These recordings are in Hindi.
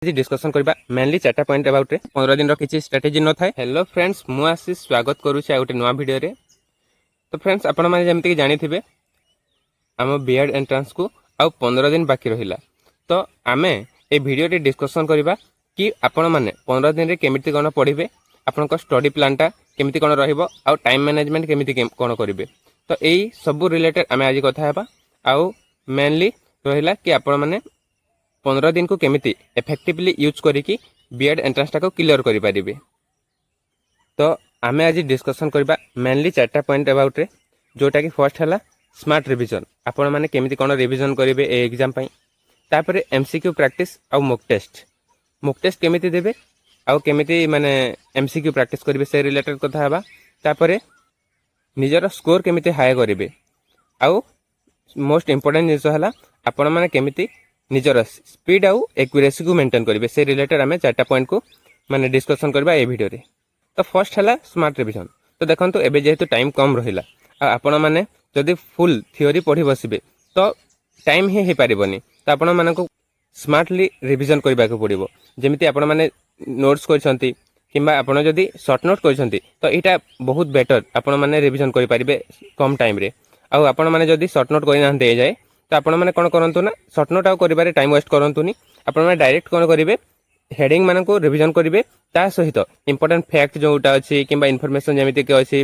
आज डिस्कसन करबा मेनली चार्टा पॉइंट अबाउट रे 15 दिन रो किछि स्ट्रेटजी न थाए। हेलो फ्रेंड्स, मु आशीष स्वागत करूछि आ गोटे नवा वीडियो रे। तो फ्रेंड्स, आपण माने जेमति कि जानि थिबे हम बीएड एंट्रेंस को आ 15 दिन बाकी रहिला। तो आमे ए वीडियो रे डिस्कसन करबा कि आपण माने 15 दिन रे केमिति कोन पढिबे, आपन को स्टडी प्लान टा केमिति कोन रहिबो आ टाइम मैनेजमेंट केमिति कोन करिवे। तो एई सब रिलेटेड आमे आज कथा हेबा। आ मेनली रहिला कि आपण माने 15 दिन को केमिति इफेक्टिवली यूज करिकी बीएड एंट्रेंस टा को क्लियर करि परिबे। तो आमे आज डिस्कशन करबा मेनली चारटा पॉइंट अबाउट रे, जोटा कि फर्स्ट हला स्मार्ट रिवीजन। आपण माने केमिति कोन रिवीजन करिवे ए एग्जाम पई। तापरे एमसीक्यू प्रैक्टिस आ मॉक टेस्ट केमिति देबे आ केमिति माने एमसीक्यू प्रैक्टिस करिवे से रिलेटेड कथा हबा। तापरे निजर स्कोर केमिति हाई करिवे आ मोस्ट इंपोर्टेंट जिस हला आपण माने केमिति निजर स्पीड आउ एक्यूरेसी को मेंटेन करेंगे से रिलेटेड आम चार्टा पॉइंट को माने डिस्कसन करबा ए वीडियो रे। तो फर्स्ट है स्मार्ट रिवीजन। तो देखो एबे जेहेतु टाइम कम रहिला आपण माने जदि फुल थ्योरी पढ़ी बसिबे तो टाइम ही पारिबनी। तो आपण माने को स्मार्टली रिवीजन करबा को पड़िबो। जेमिति आपण माने नोट्स करछंती किंबा आपण जदि शॉर्ट नोट करछंती तो एटा बहुत बेटर आपण माने रिवीजन करि परिबे कम टाइम रे। आ आपण माने जदि शॉर्ट नोट करि नाहंते जाय तो आपण मैंने कौन करूँ ना शॉर्ट नोट आउ कर टाइम वेस्ट करूँ। आपने डायरेक्ट कौन करेंगे हेडिंग मान को रिवीजन करेंगे, ता सहित इंपोर्टेंट फैक्ट जोटा अच्छी कि इनफॉरमेशन जमीक अच्छी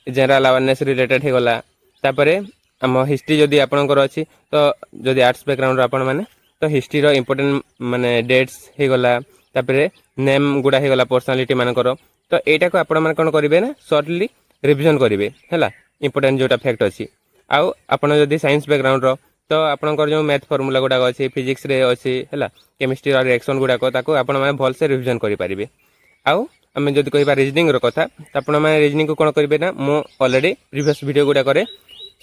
जनरल अवेयरनेस रिलेटेड हो गला। तापरे आम हिस्ट्री जदि आपंकर अच्छी तो जदि आर्ट्स बैकग्राउंड आपण मैंने तो हिस्ट्री रो इंपोर्टेंट माने डेट्स हो गला। तापरे नेम गुड़ा हो गला पर्सनालिटी मानकर। तो यहाँ को आपण मैंने कौन करेंगे ना सर्टली रिवीजन करेंगे है इंपोर्टेंट जोटा फैक्ट अच्छी। आउ आपण जदि साइंस बैकग्राउंड रो तो आपनकर जो मैथ फॉर्मूला गुड़ाक अच्छी फिजिक्स रे अच्छी है केमिस्ट्री और रिएक्शन गुड़ाक ताको आपण माने भल से रिवीजन करि परिबे। आउ आम जदि कहबा रीजनिंग रो कथा तो आपण माने रीजनिंग को कोन करिवे ना मो ऑलरेडी प्रीवियस वीडियो गुड़ा करे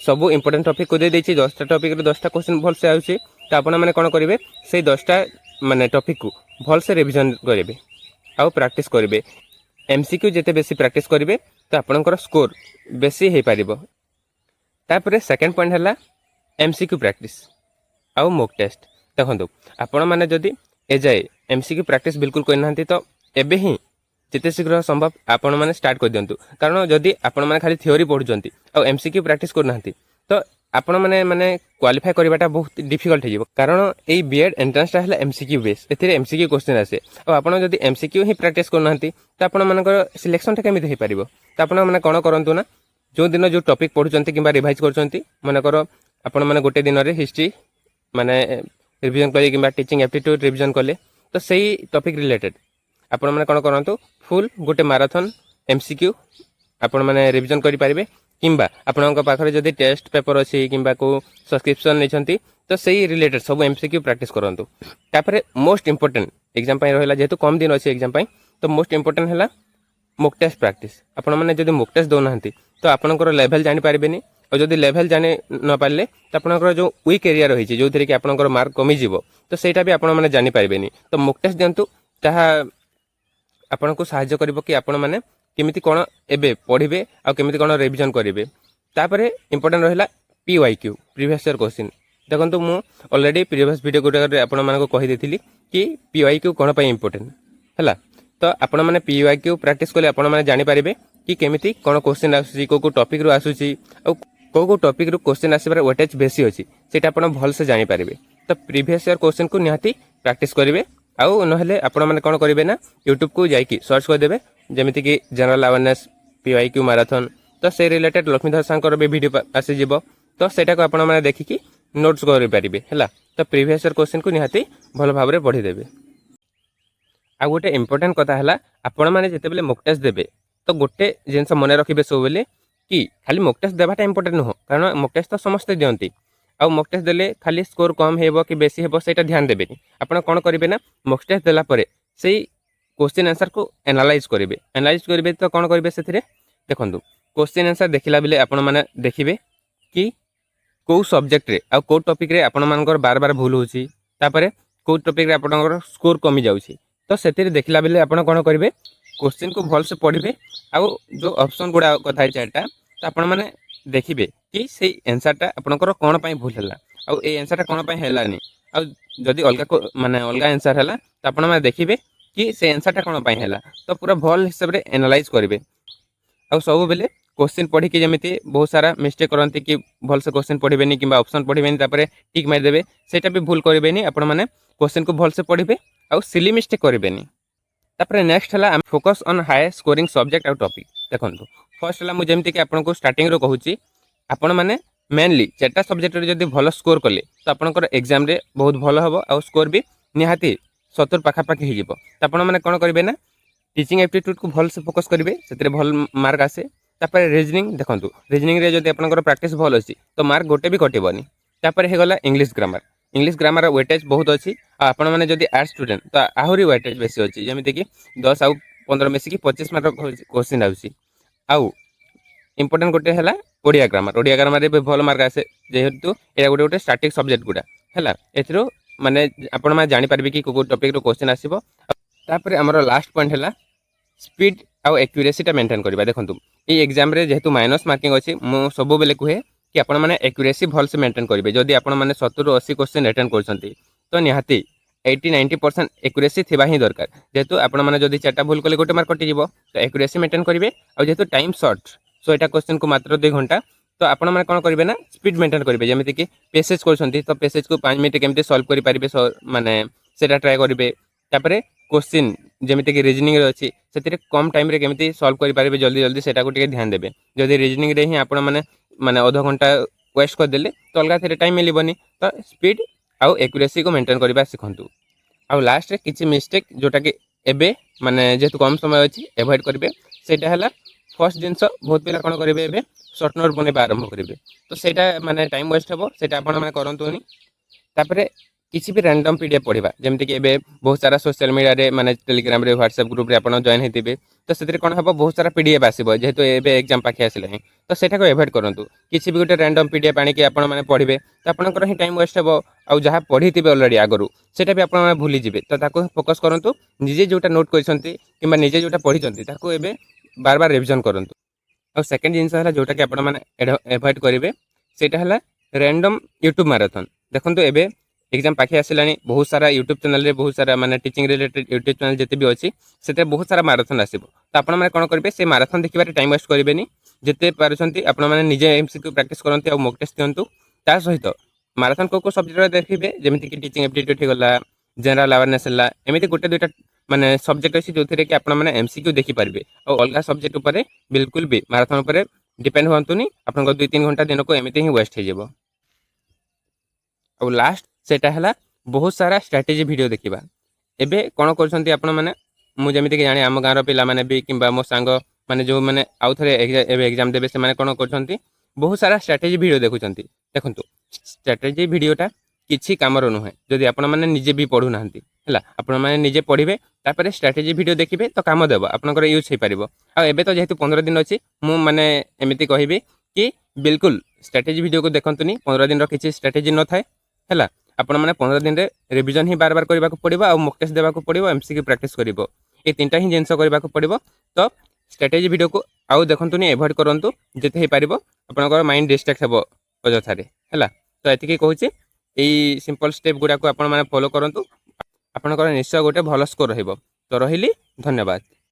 सब इंपोर्टेंट टॉपिक को दे देछि। 10टा टॉपिक रे 10टा क्वेश्चन भल से आउछि। तो आपण माने कोन करिवे से 10टा माने टॉपिक को भल से रिवीजन करिवे आउ प्रैक्टिस करिवे। एमसीक्यू जेते बेसी प्रैक्टिस करिवे तो आपनकर स्कोर बेसी हे पारिबो। तापरे सेकंड पॉइंट हला एमसीक्यू प्रैक्टिस आउ मॉक टेस्ट। देखो आपण मैंने जदि ए जाए एमसीक्यू प्रैक्टिस बिल्कुल करना तो एबे ही जिते शीघ्र संभव आपण मैंने स्टार्ट कर दिंतु। कारण जदि आपण मैंने खाली थ्योरी पढ़ुंट और एमसीक्यू प्रैक्टिस करना तो आपण मैंने माने क्वालिफाई करवाटा बहुत डिफिकल्ट हो। कारण ये बीएड एंट्रेंस है एमसीक्यू बेस, ए एमसीक्यू क्वेश्चन आसे और आपड़ जब एमसीक्यू ही प्रैक्टिस करना तो आपण मानकर सिलेक्शन केमी हो पार। तो आपण मैंने कौन करूँ ना जो दिन जो टॉपिक पढ़ुंट कि रिवाइज कर मनकर आपण मैंने गोटे दिन रे हिस्ट्री माने रिवीजन कले कि टीचिंग एप्टीट्यूड रिवीजन कले तो सही टॉपिक रिलेटेड आपण मैंने कौन करूँ फुल गोटे मैराथन एमसीक्यू आपण मैंने रिवीजन करि परिबे। किंबा आपनका पाखरे जदि टेस्ट पेपर अच्छी किंबा को सब्सक्रिप्शन नहीं तो सही रिलेटेड सब एमसीक्यू प्रैक्टिस करंतु। तापरे मोस्ट इंपोर्टेंट एग्जाम पई रहला जेहेतु कम दिन अच्छी एग्जाम पई तो मोस्ट इंपोर्टेंट है मॉक टेस्ट प्रैक्टिस। आपण मैंने जदि मॉक टेस्ट दो नाहंती तो आपनकर लेवल जानि पारिबेनी और जदि लेवल जाने न पारे तो आपनकर जो वीक एरिया रही जो थी कि आपनकर मार्क कमी जीवो तो सेटा भी आपण माने जानि पारिबेनी। तो मॉक टेस्ट दियंतु ताहा आपण को सहायता करिवो कि आपण माने केमिति कोन एबे पढ़िबे आ केमिति कोन रिवीजन करिवे। तापरे इंपोर्टेंट रहिला पीवाईक्यू प्रीवियस ईयर क्वेश्चन। देखंतु मु ऑलरेडी प्रीवियस वीडियो गुडा आपण मानको कहि देथिली कि पीवाईक्यू कोन पय इंपोर्टेंट हैला। तो आपण माने पीवाईक्यू प्रैक्टिस कले आपण माने जानि पारिबे कि केमिति कोन क्वेश्चन आसुची को टॉपिक रो आसुची आ को टॉपिक रू क्वेश्चन आसबार वेटेज बेसी अच्छी से भल से जानी पारे। तो प्रीवियस ईयर क्वेश्चन को निहाती प्रैक्टिस करेंगे आउ ना आपण मैंने कौन करेंगे ना यूट्यूब को जाकि सर्च करदे जमीती कि जनरल अवेयरनेस पीवाईक्यू मैराथन तो से रिलेटेड लक्ष्मीधर सांकर भी वीडियो आसीज तो सेटा को आपण मैंने देखिकी नोट्स करेंगे है। तो प्रीवियस ईयर क्वेश्चन को निहाती भल भाव में पढ़ीदेवे। आ गोटे इंपोर्टेंट कथा है आपण मैंने जितेबाला मॉक टेस्ट देवे तो गोटे जिनस मन रखिए सब बेले कि खाली मॉक टेस्ट देवाटा इंपोर्टेंट नुह। कारण मॉक टेस्ट तो समस्ते दियंती आ मॉक टेस्ट देले खाली स्कोर कम हेबो कि बेसी हेबो सेटा ध्यान देबेनी। आपण कोन करिवे ना मॉक टेस्ट देला परे सेही क्वेश्चन आंसर को एनालाइज करिवे तो कोन करिवे सेथिरे देखंतु क्वेश्चन आंसर देखिला बेले आपण माने देखिबे कि को सब्जेक्ट रे आ को टॉपिक रे आपण मानकर बार बार भूल होची तापरे को टॉपिक रे आपणकर स्कोर कमी जाउची। तो सेथिरे देखिला बेले आपण कोन करिवे क्वेश्चन को भल से पढ़िबे आ जो ऑप्शन गुड़ा कथा है चारटा तो आपण मैंने देखिए कि से आंसर टा आपनकर कौन पाई भूल है आ ए आंसर टा कौन पाई हेलानी ଆଉ ଯଦି ଅଲଗା ମାନେ ଅଲଗା ଆନ୍ସର୍ ହେଲା ତ ଆପଣମାନେ ଦେଖିବେ କି ସେ ଆନ୍ସର୍ଟା କ'ଣ ପାଇଁ ହେଲା, ତ ପୁରା ଭଲ ହିସାବରେ ଏନାଲାଇଜ୍ କରିବେ। ଆଉ ସବୁବେଳେ क्वेश्चन पढ़ी जमी बहुत सारा मिस्टेक करती कि भलसे क्वेश्चन पढ़े कि ऑप्शन पढ़े तापर टिक मारिदेवे, सेटा भी भूल करेंगे। आपण मैंने क्वेश्चन को भलसे पढ़े आउ सिली मिस्टेक करेंगे। तापर नेक्स्ट है focus on high scoring subject आउ टॉपिक। देखो फर्स्ट है मुझे कि आपको स्टार्टिंग कहूँ आपण मैंने मेनली 4टा सब्जेक्ट जब भल स्कोर कले तो आपंकर एग्जाम रे बहुत भल हम आउ स्कोर भी निहाती 70 पाखापाखि हो। आपण मैंने कौन करेंगे ना टीचिंग एप्टीट्यूड को भल से फोकस करेंगे, से भल मार्क आसे। तापर रिजनिंग देखो रिजनिंग रे जब आपंकर प्रैक्टिस भल अच्छी तो मार्क गोटे भी कटबनी। तापर होगला इंग्लिश ग्रामर वेटेज बहुत अच्छी। आपण मैंने जब आर्ट्स स्टूडेंट तो आहरी वेटेज बेसी अच्छी, जमीती कि 10 आउ 15 मिसिकी 25 मार्क क्वेश्चन आउसी। आउ इंपोर्टेंट गोटे है ओडिया ग्रामर भी भल मार्क आसे, जेहेतु ये गोटे गोटे स्टाटिक सब्जेक्ट गुड़ा है। एथरो माने आपण मैंने जानीपारे कि कोई टॉपिक रो क्वेश्चन आसीबो। तापर हमर लास्ट पॉइंट है स्पीड आउ एक्यूरेसीटा मेंटेन करबा। देखंतु ये एग्जाम रे जेहेतु माइनस मार्किंग अच्छी, मु सब बेले कहे कि आपण मैंने एक्यूरेसी भल से मेंटेन करेंगे। जदि आपण मैंने 70 ରୁ 80 क्वेश्चन अटेंड करछंती तो निहाती 80-90% एक्यूरेसी थिबा ही दरकार। जेहेतु आपण मैंने जदि 4टा भूल कले गोटे मार्क कटि जिवो तो एक्यूरेसी मेंटेन करेंगे। और जेहेतु टाइम शॉर्ट 100टा क्वेश्चन को मात्र 2 घंटा, तो आपण मैंने कौन करेंगे ना स्पीड मेंटेन करेंगे। जमीती कि पेसेज करछंती तो पेसेज को 5 मिनट केमती सॉल्व करि पारिबे माने सेटा ट्राई करेंगे। तापरे क्वेश्चन जमीती कि रिजनिंग अच्छी से कम टाइम केमी सल्व करेंगे जल्दी जल्दी सेटा को ध्यान देवे। जदि रिजनिंग रे ही आपण मैंने माने आधा घंटा वेस्ट करदे तो अलग थे टाइम मिलबनी। तो स्पीड आउ एक्यूरेसी को मेंटेन करवा शिखु। आउ लास्ट किसी मिस्टेक जोटा कि एबे माने जेहेतु कम समय अच्छी एवॉइड करेंगे, सेटा है फर्स्ट जिनस बहुत पिला कौन करेंगे एबे शॉर्ट नोट बनवा आरंभ करेंगे, तो सेटा माने टाइम वेस्ट हे सेटा आपण मैंने करंतुनी। तापरे किसी भी रैंडम पीडीएफ पढ़ा जमीती कि एबे बहुत सारा सोशल मीडिया रे माने टेलीग्राम रे व्हाट्सएप ग्रुप रे आपण जॉइन होते तो से कौन हम बहुत सारा पीडीएफ आसो जेहेतु एबे एग्जाम पाखे आसला तो सेटा को एवॉइड करंतु। किसी भी गोटे रैंडम पीडीएफ आनिक आपण मैंने पढ़े तो आपंकर ही टाइम वेस्ट हे। आउ जहाँ पढ़ी अलरेडी आगु सेटा भी आपण भूली जी तो ताको फोकस करंतु। निजे जोटा नोट करछंती किंबा निजे जोटा पढ़ी ताको एबे बार बार रिविजन करंतु। और सेकंड जिनस है जोटा कि आपण मैंने एवॉइड करेंगे सेटा है रैंडम यूट्यूब मैराथन। देखो एबे एग्जाम पाखे आसला बहुत सारा यूट्यूब चैनल रे बहुत सारा माने टीचिंग रिलेटेड यूट्यूब चैनल जिते भी अच्छी से बहुत सारा मैराथन आसो। तो आपण मैंने कौन करेंगे से मैराथन देखिए टाइम वेस्ट करेंगे। जिते पार्टी आपण मैंने निजे एमसीक्यू प्रैक्टिस करते मॉक टेस्ट दिंतु। ता सहित मैराथन को सब्जेक्ट देखिए जमीती कि टीचिंग एप्टीट्यूड होगला जनरल अवेयरनेस है एमती गोटे 2टा माने सब्जेक्ट अच्छी जो थे कि आपण मैंने एमसीक्यू देखिपारे। और अलग सब्जेक्ट उपर बिल्कुल भी मैराथन उपर डिपेंड हुंतुनी। आप 2-3 घंटा दिन को एमती ही वेस्ट हो। और लास्ट सेटा है बहुत सारा स्ट्रैटेजी वीडियो देखा। एबे कौन करछंती आपण माने मु जेमिति कि जाने आम गाँव पिला माने भी किंबा मो सांग माने जो माने आउ थरे एग्जाम देबे से माने कौन करछंती बहुत सारा स्ट्रैटेजी वीडियो देखुछंती। देखंतु स्ट्रैटेजी वीडियोटा किछि कामर नुहे जदि आपण माने निजे भी पढ़ु नाहंती हैला। आपण माने निजे पढ़िबे तापर स्ट्रैटेजी वीडियो देखिबे तो काम देबो आपनकर यूज हे परिबो। आ एबे तो जेहेतु 15 दिन अछि मु माने एमिति कहिबे कि बिल्कुल स्ट्रैटेजी वीडियो को देखंतुनी। 15 दिन रो किछि स्ट्रैटेजी न थाए हैला। आपण मैंने 15 दिन रिविजन ही बार बार करने को पड़ो आ मॉक टेस्ट देवाक पड़ो एमसीक्यू प्रैक्टिस करिवो। ये 3टा ही जिनस करने को पड़ो। तो स्ट्रैटेजी वीडियो को आउ देखंतुनी एवॉइड करंतु जेते हे पारिबो आपनकर माइंड डिस्ट्रैक्ट हेबो अजथारे हैला। तो एतिकी कहूची एई सिंपल स्टेप गुडा को आपण माने फॉलो करंतु आपनकर निश्चय गोटे भल स्कोर हेबो। तो रहिली धन्यवाद।